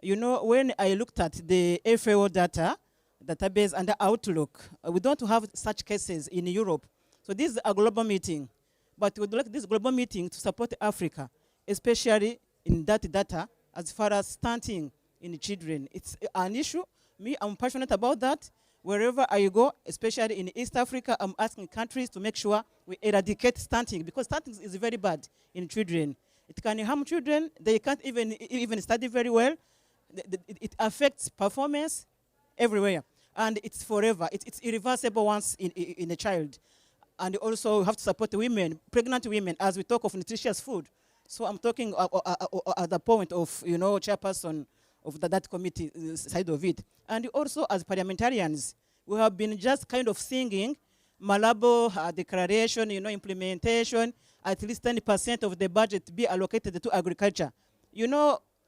When I looked at the FAO database and the Outlook, we don't have such cases in Europe. So this is a global meeting, but we would like this global meeting to support Africa, especially in that data as far as stunting in children. It's an issue. I'm passionate about that. Wherever I go, especially in East Africa, I'm asking countries to make sure we eradicate stunting because stunting is very bad in children. It can harm children. They can't even study very well. It affects performance everywhere. And it's forever. It's irreversible once in a child. And also we have to support the women, pregnant women, as we talk of nutritious food. So I'm talking at the point of, chairperson of that committee side of it. And also as parliamentarians, we have been just kind of singing Malabo declaration, implementation, at least 10% of the budget be allocated to agriculture.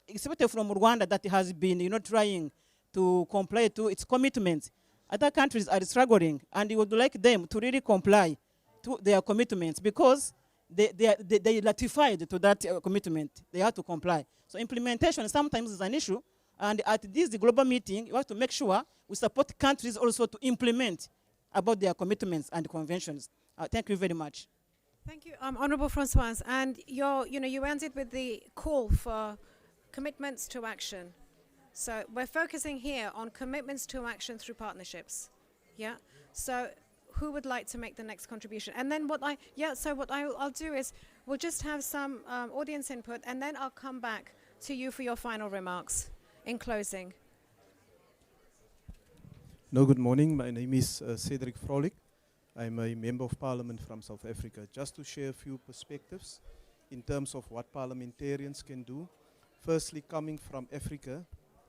Especially from Rwanda that has been, trying to comply to its commitments. Other countries are struggling, and we would like them to really comply to their commitments because they ratified to that commitment. They have to comply. So implementation sometimes is an issue, and at this global meeting, you have to make sure we support countries also to implement about their commitments and conventions. Thank you very much. Thank you, Honourable Françoise. And you ended with the call for commitments to action. So we're focusing here on commitments to action through partnerships. Yeah. So who would like to make the next contribution? And then I'll do is we'll just have some audience input, and then I'll come back to you for your final remarks in closing. No, good morning. My name is Cedric Frolik. I'm a member of parliament from South Africa. Just to share a few perspectives in terms of what parliamentarians can do. Firstly, coming from Africa,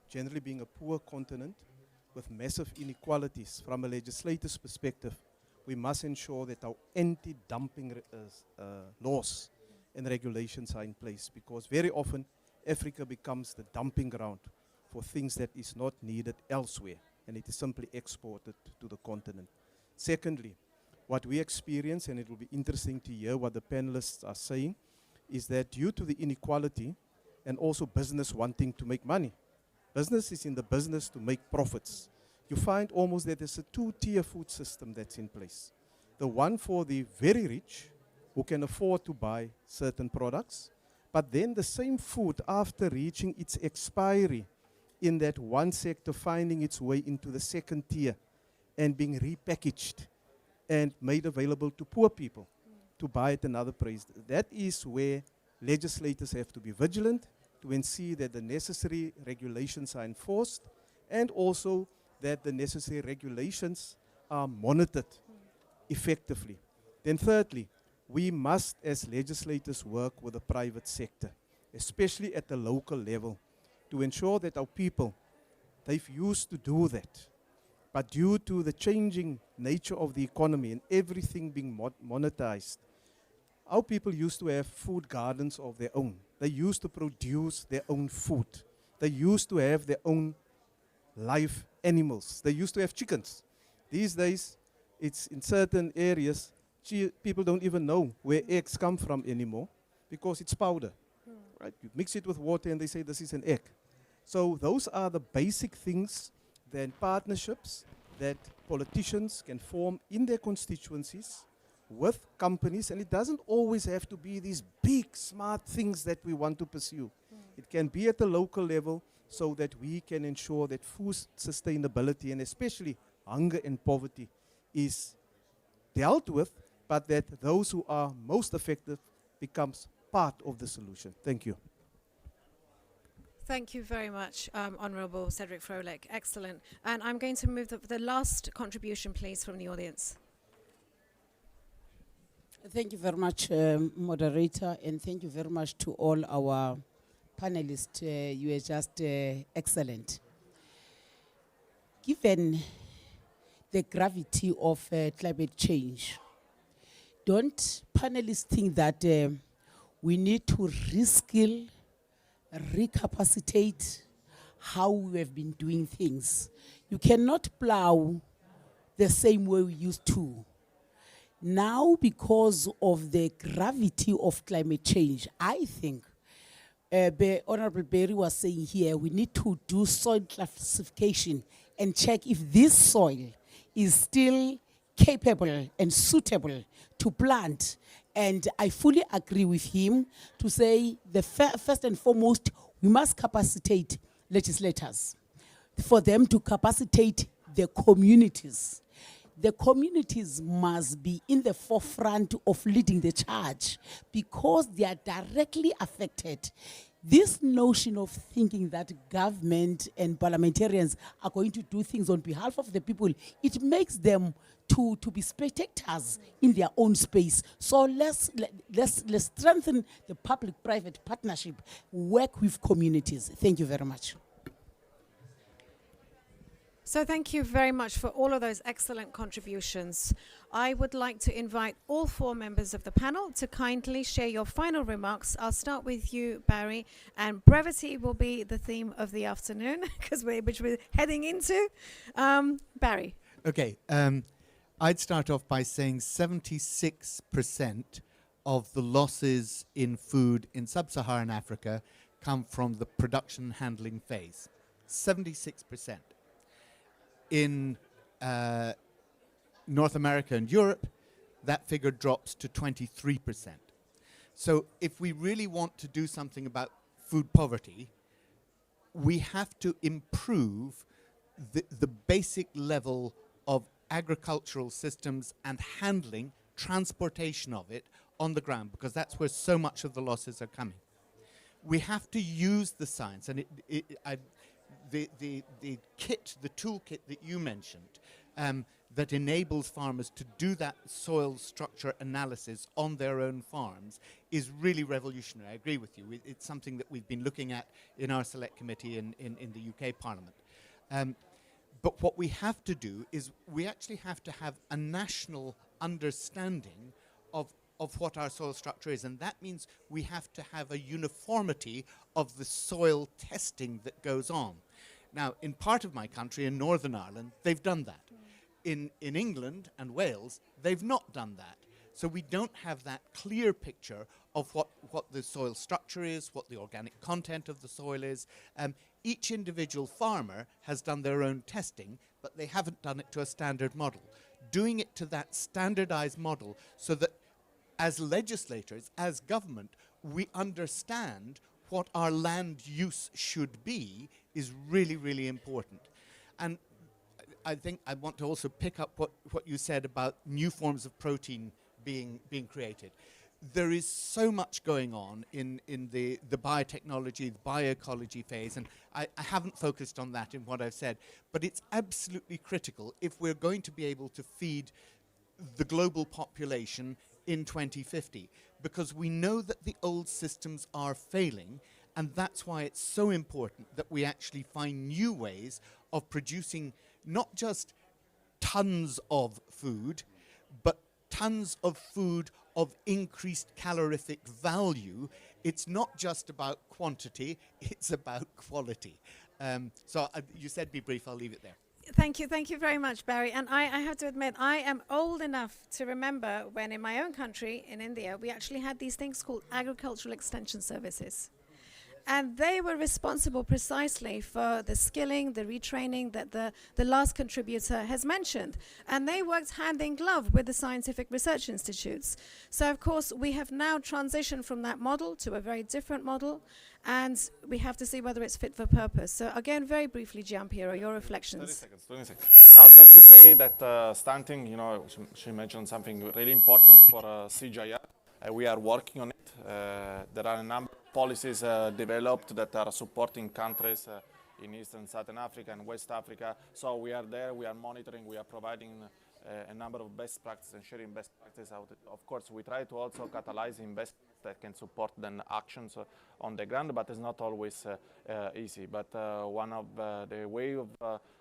generally being a poor continent with massive inequalities, from a legislator's perspective, we must ensure that our anti-dumping laws and regulations are in place, because very often Africa becomes the dumping ground for things that is not needed elsewhere, and it is simply exported to the continent. Secondly, what we experience, and it will be interesting to hear what the panelists are saying, is that due to the inequality and also business wanting to make money, business is in the business to make profits. You find almost that there's a 2-tier food system that's in place. The one for the very rich who can afford to buy certain products, but then the same food, after reaching its expiry in that one sector, finding its way into the second tier and being repackaged and made available to poor people to buy at another price. That is where legislators have to be vigilant to ensure that the necessary regulations are enforced, and also that the necessary regulations are monitored effectively. Then thirdly, we must as legislators work with the private sector, especially at the local level, to ensure that our people, they've used to do that. But due to the changing nature of the economy and everything being monetized, our people used to have food gardens of their own. They used to produce their own food. They used to have their own live animals. They used to have chickens. These days, it's in certain areas, people don't even know where eggs come from anymore because it's powder. Right? You mix it with water and they say this is an egg. So those are the basic things, then partnerships that politicians can form in their constituencies with companies, and it doesn't always have to be these big, smart things that we want to pursue. It can be at the local level, so that we can ensure that food sustainability and especially hunger and poverty is dealt with, but that those who are most affected becomes part of the solution. Thank you. Thank you very much, Honourable Cedric Froelich. Excellent. And I'm going to move the last contribution, please, from the audience. Thank you very much, moderator, and thank you very much to all our panelists. You are just excellent. Given the gravity of climate change, don't panelists think that we need to reskill, recapacitate how we have been doing things? You cannot plow the same way we used to. Now, because of the gravity of climate change, I think Honorable Berry was saying here, we need to do soil classification and check if this soil is still capable and suitable to plant. And I fully agree with him to say the first and foremost, we must capacitate legislators for them to capacitate the communities. The communities must be in the forefront of leading the charge because they are directly affected. This notion of thinking that government and parliamentarians are going to do things on behalf of the people, it makes them to be spectators in their own space. So let's strengthen the public-private partnership, work with communities. Thank you very much. So thank you very much for all of those excellent contributions. I would like to invite all four members of the panel to kindly share your final remarks. I'll start with you, Barry, and brevity will be the theme of the afternoon which we're heading into. Barry. Okay, I'd start off by saying 76% of the losses in food in sub-Saharan Africa come from the production handling phase. 76%. In North America and Europe, that figure drops to 23%. So if we really want to do something about food poverty, we have to improve the basic level of agricultural systems and handling, transportation of it on the ground, because that's where so much of the losses are coming. We have to use the science, and the kit, the toolkit that you mentioned, that enables farmers to do that soil structure analysis on their own farms is really revolutionary. I agree with you. It's something that we've been looking at in our select committee in the UK Parliament. But what we have to do is we actually have to have a national understanding of what our soil structure is, and that means we have to have a uniformity of the soil testing that goes on. Now, in part of my country, in Northern Ireland, they've done that. In England and Wales, they've not done that. So we don't have that clear picture of what the soil structure is, what the organic content of the soil is. Each individual farmer has done their own testing, but they haven't done it to a standard model. Doing it to that standardized model so that as legislators, as government, we understand what our land use should be is really, really important. And I think I want to also pick up what you said about new forms of protein being created. There is so much going on in the biotechnology, the bioecology phase, and I haven't focused on that in what I've said, but it's absolutely critical if we're going to be able to feed the global population in 2050, because we know that the old systems are failing, and that's why it's so important that we actually find new ways of producing not just tons of food, but tons of food of increased calorific value. It's not just about quantity, it's about quality. So you said be brief, I'll leave it there. Thank you very much, Barry. And I have to admit, I am old enough to remember when in my own country, in India, we actually had these things called agricultural extension services. And they were responsible precisely for the skilling, the retraining that the last contributor has mentioned. And they worked hand in glove with the scientific research institutes. So, of course, we have now transitioned from that model to a very different model. And we have to see whether it's fit for purpose. So, again, very briefly, Gianpiero, your 30 reflections. seconds, 20 seconds. Now, just to say that stunting, you know, she mentioned something really important for CGIAR. We are working on it. There are a number of policies developed that are supporting countries in East and Southern Africa and West Africa. So we are there, we are monitoring, we are providing a number of best practices and sharing best practices out. Of course, we try to also catalyze investments that can support then actions on the ground, but it's not always easy. But one of the way of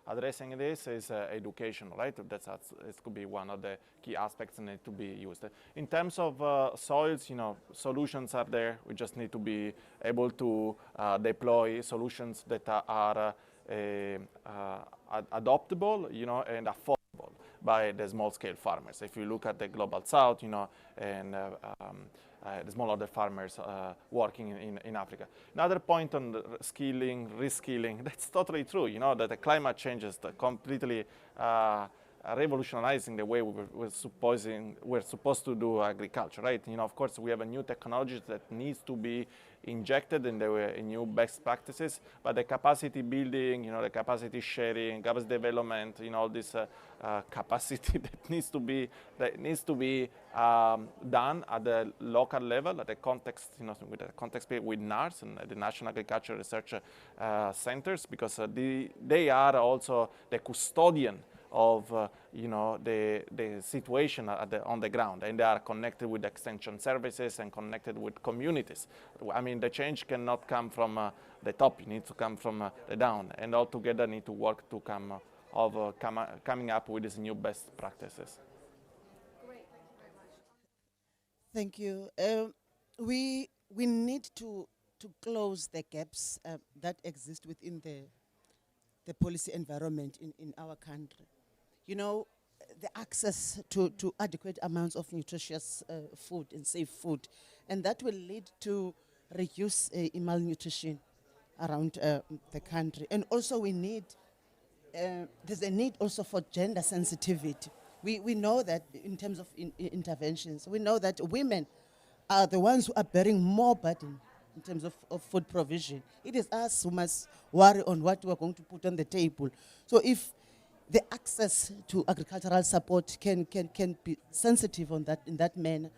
addressing this is education, right? It could be one of the key aspects that need to be used. In terms of soils, you know, solutions are there. We just need to be able to deploy solutions that are adoptable, you know, and affordable by the small-scale farmers. If you look at the global south, you know, and the smallholder farmers working in Africa. Another point on the skilling, reskilling, that's totally true, you know, that the climate change is completely revolutionizing the way we're supposed to do agriculture, right? You know, of course, we have a new technology that needs to be injected in the new best practices, but the capacity building, you know, the capacity sharing, capacity development, you know, all this capacity that needs to be done at the local level, at the context, you know, with the context with NARS and the National Agricultural Research Centers, because they are also the custodian of you know, the situation on the ground, and they are connected with extension services and connected with communities. I mean, the change cannot come from the top; it needs to come from the down, and all together need to work to coming up with these new best practices. Thank you. We need to close the gaps that exist within the policy environment in our country. You know, the access to adequate amounts of nutritious food and safe food, and that will lead to reduce malnutrition around the country. And also we need, there's a need also for gender sensitivity. We know that in terms of interventions, we know that women are the ones who are bearing more burden in terms of food provision. It is us who must worry on what we're going to put on the table. So if the access to agricultural support can be sensitive on that, in that manner.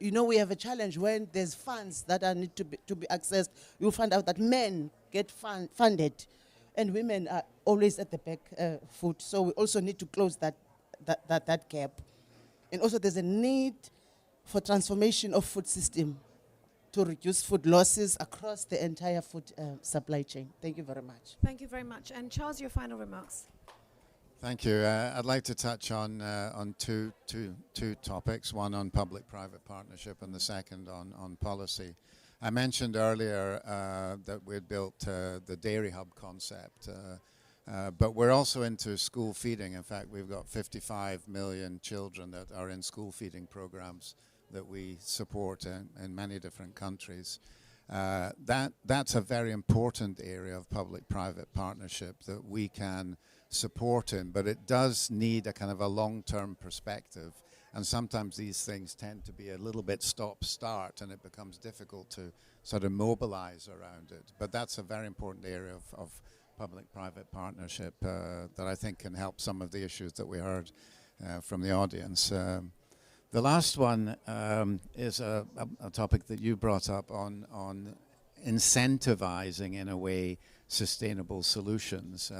You know, we have a challenge when there's funds that are need to be accessed. You'll find out that men get funded, and women are always at the back foot. So we also need to close that gap. And also, there's a need for transformation of food system to reduce food losses across the entire food supply chain. Thank you very much. Thank you very much. And Charles, your final remarks. Thank you. I'd like to touch on two topics, one on public-private partnership and the second on policy. I mentioned earlier that we'd built the Dairy Hub concept, but we're also into school feeding. In fact, we've got 55 million children that are in school feeding programs that we support in many different countries. That's a very important area of public-private partnership that we can support in, but it does need a kind of a long-term perspective, and sometimes these things tend to be a little bit stop-start, and it becomes difficult to sort of mobilize around it. But that's a very important area of public-private partnership that I think can help some of the issues that we heard from the audience. The last one is a topic that you brought up on incentivizing, in a way, sustainable solutions.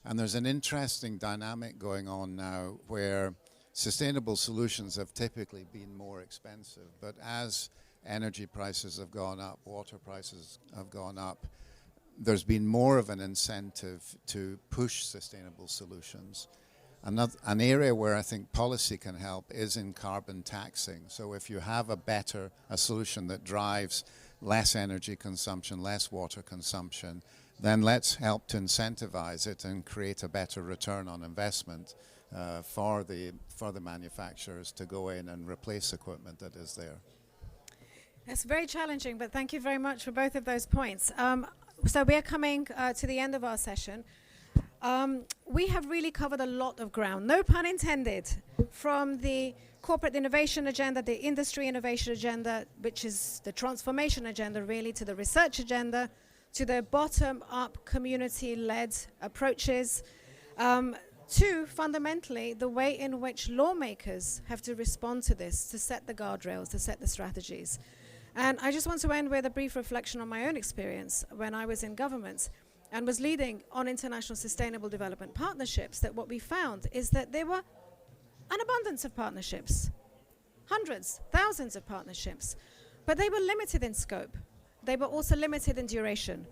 And there's an interesting dynamic going on now where sustainable solutions have typically been more expensive, but as energy prices have gone up, water prices have gone up, there's been more of an incentive to push sustainable solutions. An area where I think policy can help is in carbon taxing. So if you have a solution that drives less energy consumption, less water consumption, then let's help to incentivize it and create a better return on investment for the manufacturers to go in and replace equipment that is there. It's very challenging, but thank you very much for both of those points. So we are coming to the end of our session. We have really covered a lot of ground, no pun intended, from the corporate innovation agenda, the industry innovation agenda, which is the transformation agenda really, to the research agenda, to the bottom-up community-led approaches, to fundamentally the way in which lawmakers have to respond to this, to set the guardrails, to set the strategies. And I just want to end with a brief reflection on my own experience when I was in government and was leading on international sustainable development partnerships, that what we found is that there were an abundance of partnerships, hundreds, thousands of partnerships, but they were limited in scope. They were also limited in duration.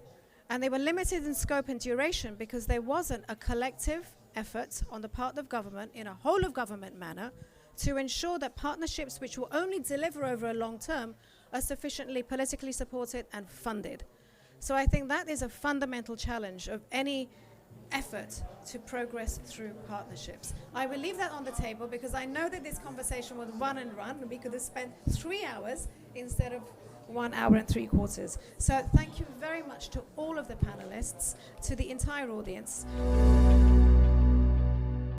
And they were limited in scope and duration because there wasn't a collective effort on the part of government in a whole of government manner to ensure that partnerships which will only deliver over a long term are sufficiently politically supported and funded. So I think that is a fundamental challenge of any effort to progress through partnerships. I will leave that on the table because I know that this conversation would run and we could have spent 3 hours instead of 1 hour and 3/4. So thank you very much to all of the panelists, to the entire audience.